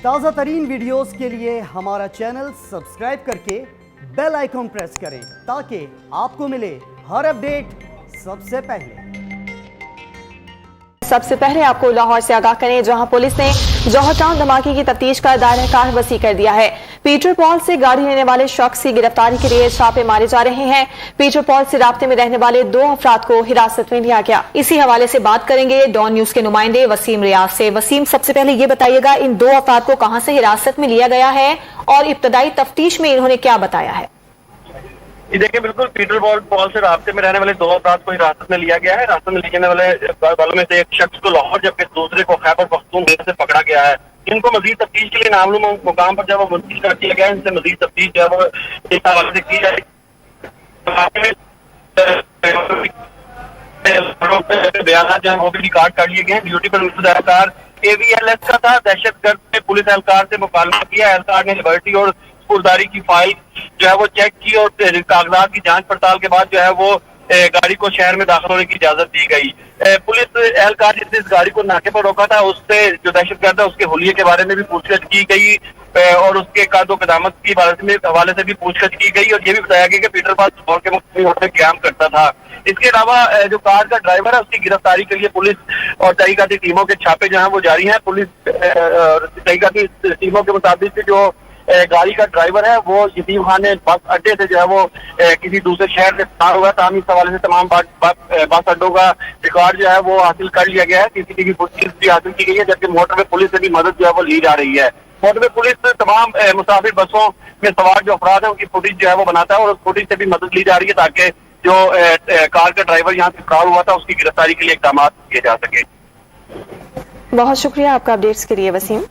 ताज़ा तरीन वीडियोस के लिए हमारा चैनल सब्सक्राइब करके बेल आइकॉन प्रेस करें ताकि आपको मिले हर अपडेट सबसे पहले आपको लाहौर से आगाह करें, जहां पुलिस ने जौहर टाउन धमाके की तफ्तीश का दायरा कार वसी कर दिया है। पीटर पॉल से गाड़ी लेने वाले शख्स की गिरफ्तारी के लिए छापे मारे जा रहे हैं। पीटर पॉल से राब्ते में रहने वाले 2 अफराद को हिरासत में लिया गया। इसी हवाले से बात करेंगे डॉन न्यूज के नुमाइंदे वसीम रियाज से। वसीम, सबसे पहले ये बताइएगा, इन 2 अफराद को कहां से हिरासत में लिया गया है और इब्तदाई तफ्तीश में इन्होंने क्या बताया है? देखिए, बिल्कुल पीटर पॉल से रास्ते में रहने वाले 2 अफराद को हिरासत में लिया गया है। रास्ते में लेने वालों में से एक शख्स को लाहौर जबकि दूसरे को खैबर पख्तूनख्वा से पकड़ा गया है। इनको मजीद तफ्तीश के लिए नामालूम मुकाम पर जब वो मुंतकिल कर दिया गया है, इनसे मजीद तफ्तीश जो है वो इस हवाले से की जाएगी। बयान जो है वो भी रिकॉर्ड कर लिए गए हैं। ड्यूटी पर एहलकार AVLS का था। दहशतगर्द ने पुलिस एहलकार से मुकालमा किया। एहलकार ने लिबर्टी और स्पुरदारी की फाइल जो है वो चेक की और कागजात की जांच पड़ताल के बाद जो है वो गाड़ी को शहर में दाखिल होने की इजाजत दी गई। पुलिस एहलकार जिसने इस गाड़ी को नाके पर रोका था, उससे जो दहशतगर्द है उसके हुलिये के बारे में भी पूछताछ की गई और उसके कादो कदामत के हवाले से भी पूछताछ की गई और ये भी बताया गया कि पीटर पॉल लाहौर के मुख्तलिफ होटल में क्याम करता था। इसके अलावा जो कार का ड्राइवर है उसकी गिरफ्तारी के लिए पुलिस और तहकीकाती टीमों के छापे जो है वो जारी हैं। पुलिस तहकीकाती टीमों के मुताबिक जो गाड़ी का ड्राइवर है वो यतीम खाने बस अड्डे से जो है वो किसी दूसरे शहर से फरार हुआ था। इस हवाले से तमाम बस अड्डों का रिकॉर्ड जो है वो हासिल कर लिया गया है। CCTV फुटेज भी हासिल की गई है, जबकि मोटरवे पुलिस से भी मदद जो है वो ली जा रही है। मोटरवे पुलिस तमाम मुसाफिर बसों में सवार जो अफराद है उनकी फुटेज जो है वो बनाता है और उस फुटेज से भी मदद ली जा रही है ताकि जो कार का ड्राइवर यहाँ से फरार हुआ था उसकी गिरफ्तारी के लिए इकदाम किए जा सके। बहुत शुक्रिया आपका अपडेट्स के लिए वसीम।